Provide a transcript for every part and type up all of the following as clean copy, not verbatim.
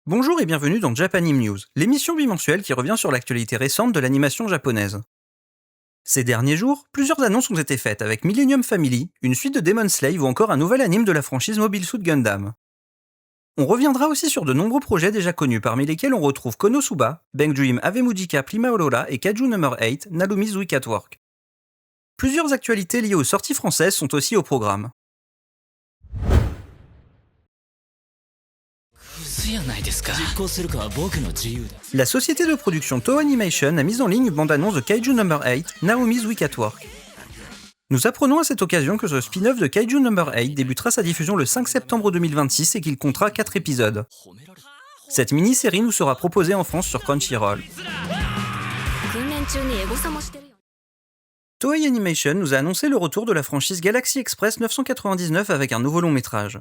Bonjour et bienvenue dans Japanime News, l'émission bimensuelle qui revient sur l'actualité récente de l'animation japonaise. Ces derniers jours, plusieurs annonces ont été faites avec Millennium Family, une suite de Demon Slayer ou encore un nouvel anime de la franchise Mobile Suit Gundam. On reviendra aussi sur de nombreux projets déjà connus parmi lesquels on retrouve Konosuba, Bang Dream Avemujika Prima Aurora et Kaiju No. 8 Nalumi's Week at Work. Plusieurs actualités liées aux sorties françaises sont aussi au programme. La société de production Toho Animation a mis en ligne une bande-annonce de Kaiju No. 8, Naomi's Week at Work. Nous apprenons à cette occasion que ce spin-off de Kaiju No. 8 débutera sa diffusion le 5 septembre 2026 et qu'il comptera 4 épisodes. Cette mini-série nous sera proposée en France sur Crunchyroll. Toei Animation nous a annoncé le retour de la franchise Galaxy Express 999 avec un nouveau long-métrage.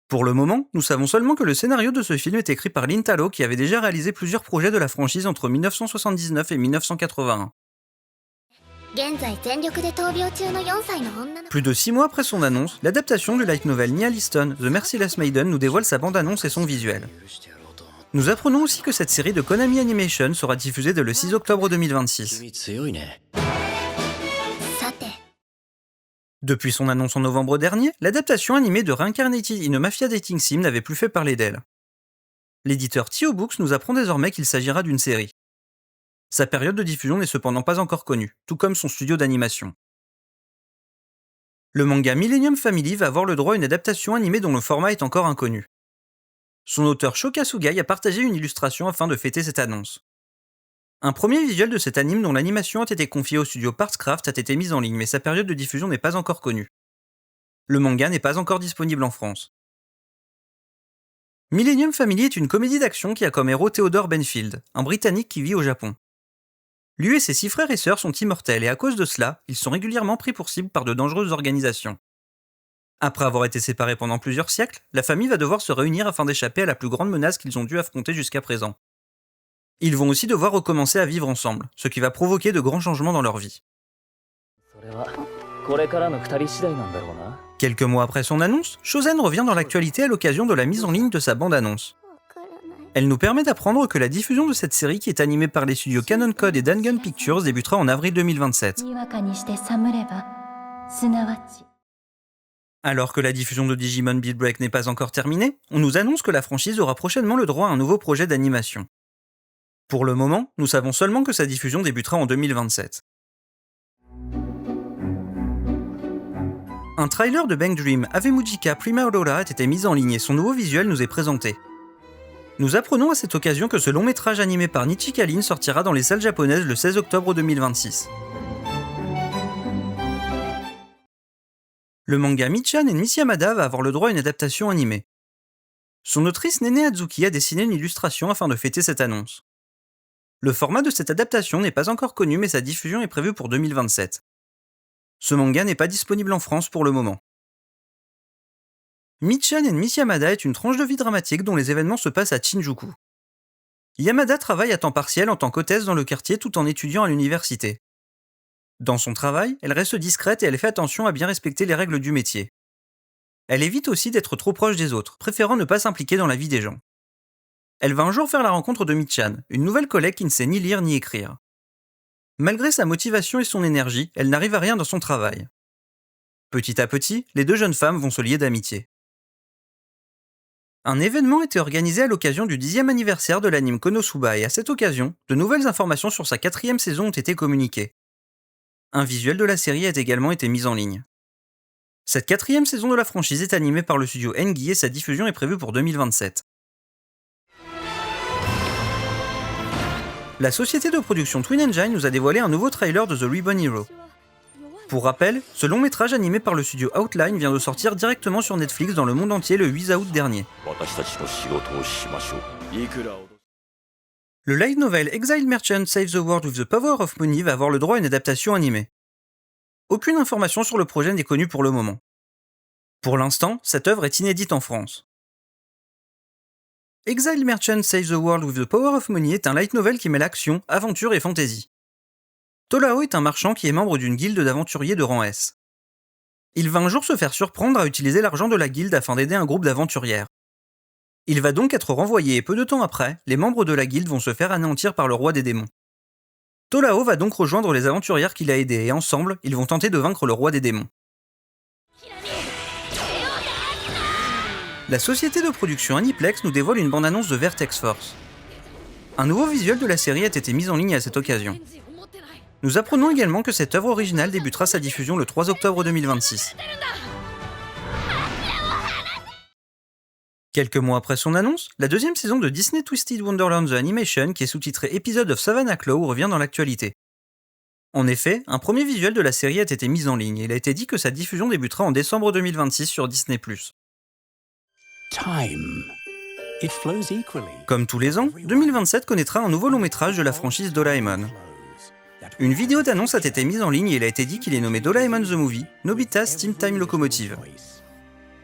Pour le moment, nous savons seulement que le scénario de ce film est écrit par Lin Talo qui avait déjà réalisé plusieurs projets de la franchise entre 1979 et 1981. Plus de 6 mois après son annonce, l'adaptation du light novel Nia Liston, The Merciless Maiden nous dévoile sa bande-annonce et son visuel. Nous apprenons aussi que cette série de Konami Animation sera diffusée dès le 6 octobre 2026. Depuis son annonce en novembre dernier, l'adaptation animée de Reincarnated in a Mafia Dating Sim n'avait plus fait parler d'elle. L'éditeur Tio Books nous apprend désormais qu'il s'agira d'une série. Sa période de diffusion n'est cependant pas encore connue, tout comme son studio d'animation. Le manga Millennium Family va avoir le droit à une adaptation animée dont le format est encore inconnu. Son auteur Shoka Sugai a partagé une illustration afin de fêter cette annonce. Un premier visuel de cet anime dont l'animation a été confiée au studio Partscraft a été mis en ligne, mais sa période de diffusion n'est pas encore connue. Le manga n'est pas encore disponible en France. Millennium Family est une comédie d'action qui a comme héros Theodore Benfield, un Britannique qui vit au Japon. Lui et ses 6 frères et sœurs sont immortels et à cause de cela, ils sont régulièrement pris pour cible par de dangereuses organisations. Après avoir été séparés pendant plusieurs siècles, la famille va devoir se réunir afin d'échapper à la plus grande menace qu'ils ont dû affronter jusqu'à présent. Ils vont aussi devoir recommencer à vivre ensemble, ce qui va provoquer de grands changements dans leur vie. Quelques mois après son annonce, Shosen revient dans l'actualité à l'occasion de la mise en ligne de sa bande-annonce. Elle nous permet d'apprendre que la diffusion de cette série qui est animée par les studios Cannon Code et Dangun Pictures débutera en avril 2027. Alors que la diffusion de Digimon Beat Break n'est pas encore terminée, on nous annonce que la franchise aura prochainement le droit à un nouveau projet d'animation. Pour le moment, nous savons seulement que sa diffusion débutera en 2027. Un trailer de Bang Dream Avemujika Prima Aurora a été mis en ligne et son nouveau visuel nous est présenté. Nous apprenons à cette occasion que ce long métrage animé par Nichika Lin sortira dans les salles japonaises le 16 octobre 2026. Le manga Michan et Miss Yamada va avoir le droit à une adaptation animée. Son autrice Nene Hazuki a dessiné une illustration afin de fêter cette annonce. Le format de cette adaptation n'est pas encore connu mais sa diffusion est prévue pour 2027. Ce manga n'est pas disponible en France pour le moment. Michan et Miss Yamada est une tranche de vie dramatique dont les événements se passent à Shinjuku. Yamada travaille à temps partiel en tant qu'hôtesse dans le quartier tout en étudiant à l'université. Dans son travail, elle reste discrète et elle fait attention à bien respecter les règles du métier. Elle évite aussi d'être trop proche des autres, préférant ne pas s'impliquer dans la vie des gens. Elle va un jour faire la rencontre de Michan, une nouvelle collègue qui ne sait ni lire ni écrire. Malgré sa motivation et son énergie, elle n'arrive à rien dans son travail. Petit à petit, les deux jeunes femmes vont se lier d'amitié. Un événement était organisé à l'occasion du 10e anniversaire de l'anime Konosuba et à cette occasion, de nouvelles informations sur sa 4e saison ont été communiquées. Un visuel de la série a également été mis en ligne. Cette 4e saison de la franchise est animée par le studio Engi et sa diffusion est prévue pour 2027. La société de production Twin Engine nous a dévoilé un nouveau trailer de The Reborn Hero. Pour rappel, ce long métrage animé par le studio Outline vient de sortir directement sur Netflix dans le monde entier le 8 août dernier. Le light novel Exile Merchant Save the World with the Power of Money va avoir le droit à une adaptation animée. Aucune information sur le projet n'est connue pour le moment. Pour l'instant, cette œuvre est inédite en France. Exile Merchant Save the World with the Power of Money est un light novel qui mêle action, aventure et fantasy. Tolao est un marchand qui est membre d'une guilde d'aventuriers de rang S. Il va un jour se faire surprendre à utiliser l'argent de la guilde afin d'aider un groupe d'aventurières. Il va donc être renvoyé et peu de temps après, les membres de la guilde vont se faire anéantir par le roi des démons. Tolao va donc rejoindre les aventurières qu'il a aidés et ensemble, ils vont tenter de vaincre le roi des démons. La société de production Aniplex nous dévoile une bande-annonce de Vertex Force. Un nouveau visuel de la série a été mis en ligne à cette occasion. Nous apprenons également que cette œuvre originale débutera sa diffusion le 3 octobre 2026. Quelques mois après son annonce, la deuxième saison de Disney Twisted Wonderland The Animation, qui est sous-titrée Épisode of Savannah Claw, revient dans l'actualité. En effet, un premier visuel de la série a été mis en ligne et il a été dit que sa diffusion débutera en décembre 2026 sur Disney+. Comme tous les ans, 2027 connaîtra un nouveau long métrage de la franchise Doraemon. Une vidéo d'annonce a été mise en ligne et il a été dit qu'il est nommé Doraemon the Movie, Nobita's Steam Time Locomotive.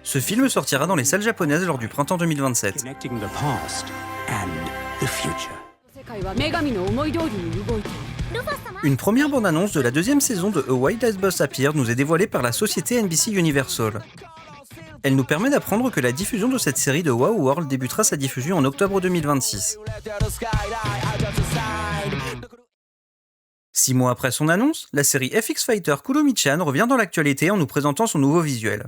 Ce film sortira dans les salles japonaises lors du printemps 2027. Une première bande-annonce de la deuxième saison de A Wild Ice Bus Appeared nous est dévoilée par la société NBC Universal. Elle nous permet d'apprendre que la diffusion de cette série de WoW World débutera sa diffusion en octobre 2026. 6 mois après son annonce, la série FX Fighter Kuromi-chan revient dans l'actualité en nous présentant son nouveau visuel.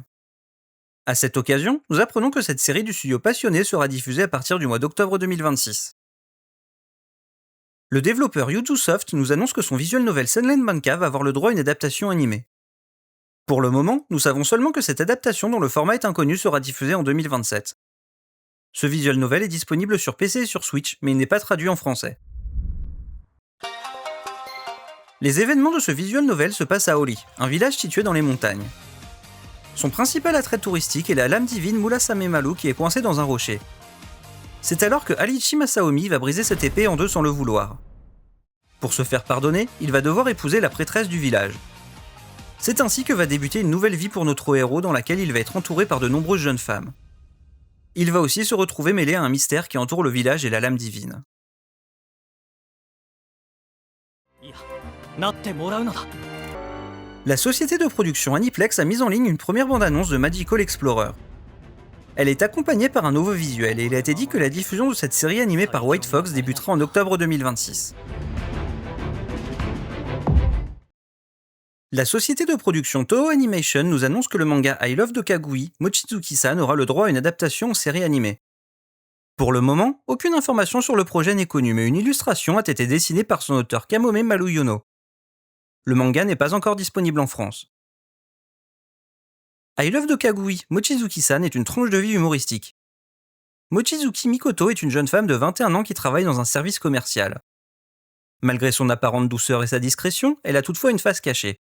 À cette occasion, nous apprenons que cette série du studio Passionné sera diffusée à partir du mois d'octobre 2026. Le développeur Yuzusoft nous annonce que son visual novel Senran Banka va avoir le droit à une adaptation animée. Pour le moment, nous savons seulement que cette adaptation dont le format est inconnu sera diffusée en 2027. Ce visual novel est disponible sur PC et sur Switch, mais il n'est pas traduit en français. Les événements de ce visual novel se passent à Oli, un village situé dans les montagnes. Son principal attrait touristique est la lame divine Mulasame Malu qui est coincée dans un rocher. C'est alors que Alichi Masaomi va briser cette épée en deux sans le vouloir. Pour se faire pardonner, il va devoir épouser la prêtresse du village. C'est ainsi que va débuter une nouvelle vie pour notre héros dans laquelle il va être entouré par de nombreuses jeunes femmes. Il va aussi se retrouver mêlé à un mystère qui entoure le village et la lame divine. La société de production Aniplex a mis en ligne une première bande-annonce de Magical Explorer. Elle est accompagnée par un nouveau visuel et il a été dit que la diffusion de cette série animée par White Fox débutera en octobre 2026. La société de production Toho Animation nous annonce que le manga I Love Dokagui, Mochizuki-san aura le droit à une adaptation en série animée. Pour le moment, aucune information sur le projet n'est connue, mais une illustration a été dessinée par son auteur Kamome Maluyono. Le manga n'est pas encore disponible en France. I Love Dokagui, Mochizuki-san est une tranche de vie humoristique. Mochizuki Mikoto est une jeune femme de 21 ans qui travaille dans un service commercial. Malgré son apparente douceur et sa discrétion, elle a toutefois une face cachée.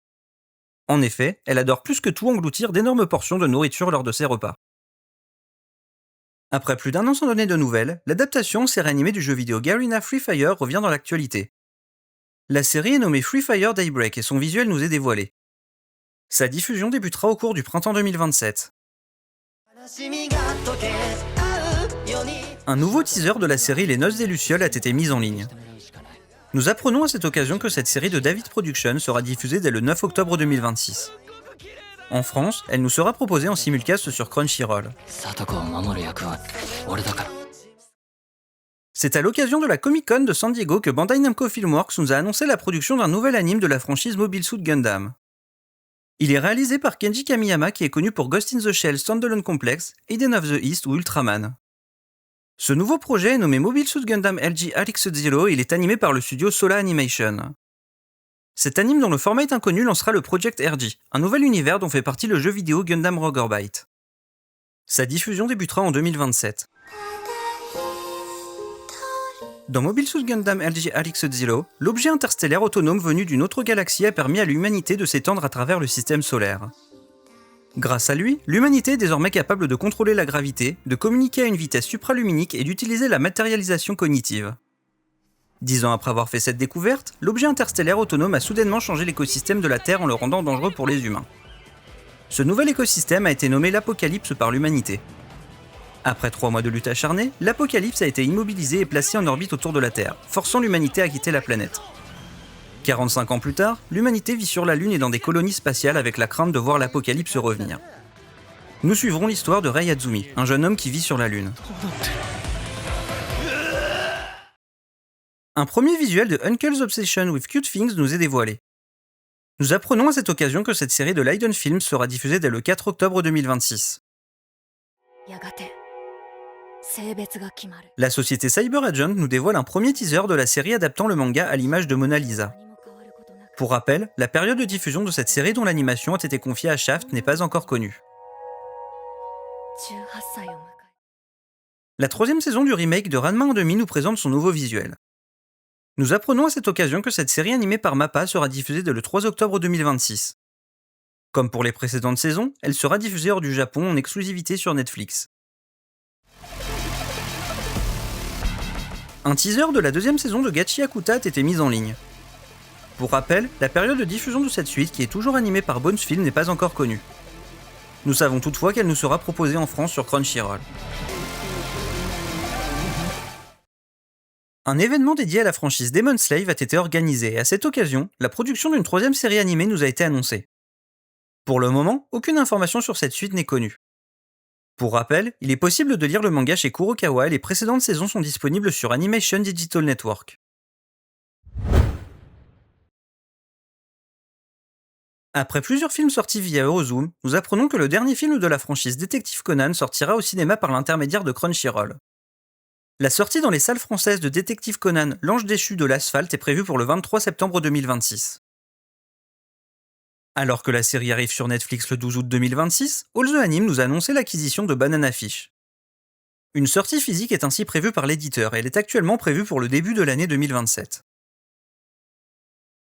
En effet, elle adore plus que tout engloutir d'énormes portions de nourriture lors de ses repas. Après plus d'un an sans donner de nouvelles, l'adaptation en série animée du jeu vidéo Garena Free Fire revient dans l'actualité. La série est nommée Free Fire Daybreak et son visuel nous est dévoilé. Sa diffusion débutera au cours du printemps 2027. Un nouveau teaser de la série Les Noces des Lucioles a été mis en ligne. Nous apprenons à cette occasion que cette série de David Productions sera diffusée dès le 9 octobre 2026. En France, elle nous sera proposée en simulcast sur Crunchyroll. C'est à l'occasion de la Comic-Con de San Diego que Bandai Namco Filmworks nous a annoncé la production d'un nouvel anime de la franchise Mobile Suit Gundam. Il est réalisé par Kenji Kamiyama qui est connu pour Ghost in the Shell Standalone Complex, Eden of the East ou Ultraman. Ce nouveau projet est nommé Mobile Suit Gundam LG Alix Zero et il est animé par le studio Sola Animation. Cet anime dont le format est inconnu lancera le Project RG, un nouvel univers dont fait partie le jeu vidéo Gundam Rogorbite. Sa diffusion débutera en 2027. Dans Mobile Suit Gundam LG Alix Zero, l'objet interstellaire autonome venu d'une autre galaxie a permis à l'humanité de s'étendre à travers le système solaire. Grâce à lui, l'humanité est désormais capable de contrôler la gravité, de communiquer à une vitesse supraluminique et d'utiliser la matérialisation cognitive. 10 ans après avoir fait cette découverte, l'objet interstellaire autonome a soudainement changé l'écosystème de la Terre en le rendant dangereux pour les humains. Ce nouvel écosystème a été nommé l'Apocalypse par l'humanité. Après 3 mois de lutte acharnée, l'Apocalypse a été immobilisé et placé en orbite autour de la Terre, forçant l'humanité à quitter la planète. 45 ans plus tard, l'humanité vit sur la Lune et dans des colonies spatiales avec la crainte de voir l'Apocalypse revenir. Nous suivrons l'histoire de Rei Azumi, un jeune homme qui vit sur la Lune. Un premier visuel de Uncle's Obsession with Cute Things nous est dévoilé. Nous apprenons à cette occasion que cette série de Leiden Films sera diffusée dès le 4 octobre 2026. La société Cyber Agent nous dévoile un premier teaser de la série adaptant le manga à l'image de Mona Lisa. Pour rappel, la période de diffusion de cette série dont l'animation a été confiée à Shaft n'est pas encore connue. La troisième saison du remake de Ranma en demi nous présente son nouveau visuel. Nous apprenons à cette occasion que cette série animée par MAPPA sera diffusée dès le 3 octobre 2026. Comme pour les précédentes saisons, elle sera diffusée hors du Japon en exclusivité sur Netflix. Un teaser de la deuxième saison de Gachi Akuta a été mis en ligne. Pour rappel, la période de diffusion de cette suite, qui est toujours animée par Bones Film, n'est pas encore connue. Nous savons toutefois qu'elle nous sera proposée en France sur Crunchyroll. Un événement dédié à la franchise Demon Slave a été organisé et à cette occasion, la production d'une troisième série animée nous a été annoncée. Pour le moment, aucune information sur cette suite n'est connue. Pour rappel, il est possible de lire le manga chez Kurokawa et les précédentes saisons sont disponibles sur Animation Digital Network. Après plusieurs films sortis via Eurozoom, nous apprenons que le dernier film de la franchise Détective Conan sortira au cinéma par l'intermédiaire de Crunchyroll. La sortie dans les salles françaises de Détective Conan, l'ange déchu de l'asphalte est prévue pour le 23 septembre 2026. Alors que la série arrive sur Netflix le 12 août 2026, All the Anime nous a annoncé l'acquisition de Banana Fish. Une sortie physique est ainsi prévue par l'éditeur et elle est actuellement prévue pour le début de l'année 2027.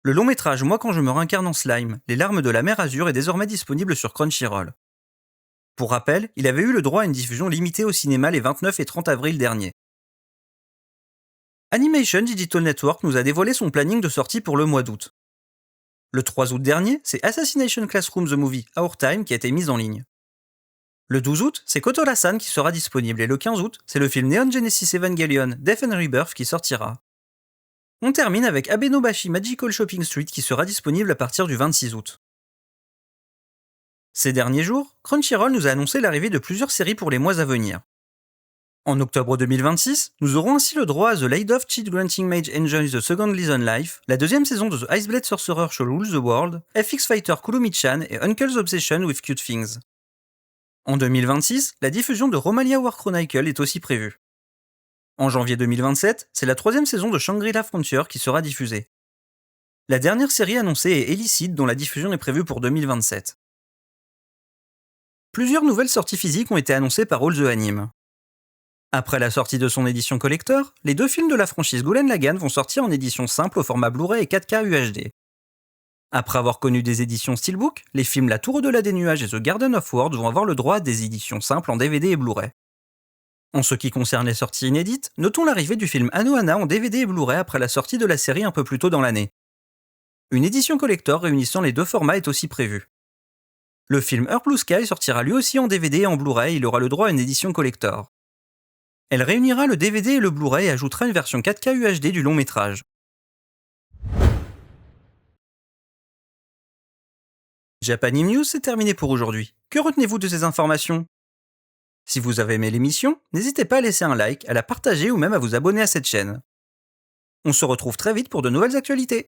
Le long métrage Moi quand je me réincarne en slime, Les larmes de la mer Azur est désormais disponible sur Crunchyroll. Pour rappel, il avait eu le droit à une diffusion limitée au cinéma les 29 et 30 avril dernier. Animation Digital Network nous a dévoilé son planning de sortie pour le mois d'août. Le 3 août dernier, c'est Assassination Classroom The Movie Our Time qui a été mis en ligne. Le 12 août, c'est Kotora-san qui sera disponible et le 15 août, c'est le film Neon Genesis Evangelion Death and Rebirth qui sortira. On termine avec Abenobashi Magical Shopping Street qui sera disponible à partir du 26 août. Ces derniers jours, Crunchyroll nous a annoncé l'arrivée de plusieurs séries pour les mois à venir. En octobre 2026, nous aurons ainsi le droit à The Light of Cheat Granting Mage Enjoys the Second Leason Life, la deuxième saison de The Iceblade Sorcerer Shall Rule the World, FX Fighter Kurumi-chan et Uncle's Obsession with Cute Things. En 2026, la diffusion de Romalia War Chronicle est aussi prévue. En janvier 2027, c'est la troisième saison de Shangri-La Frontier qui sera diffusée. La dernière série annoncée est Illicite dont la diffusion est prévue pour 2027. Plusieurs nouvelles sorties physiques ont été annoncées par All the Anime. Après la sortie de son édition collector, les deux films de la franchise Gurren Lagann vont sortir en édition simple au format Blu-ray et 4K UHD. Après avoir connu des éditions Steelbook, les films La Tour au-delà des nuages et The Garden of Words vont avoir le droit à des éditions simples en DVD et Blu-ray. En ce qui concerne les sorties inédites, notons l'arrivée du film Anohana en DVD et Blu-ray après la sortie de la série un peu plus tôt dans l'année. Une édition collector réunissant les deux formats est aussi prévue. Le film Earth Blue Sky sortira lui aussi en DVD et en Blu-ray et il aura le droit à une édition collector. Elle réunira le DVD et le Blu-ray et ajoutera une version 4K UHD du long métrage. Japanime News, c'est terminé pour aujourd'hui. Que retenez-vous de ces informations ? Si vous avez aimé l'émission, n'hésitez pas à laisser un like, à la partager ou même à vous abonner à cette chaîne. On se retrouve très vite pour de nouvelles actualités.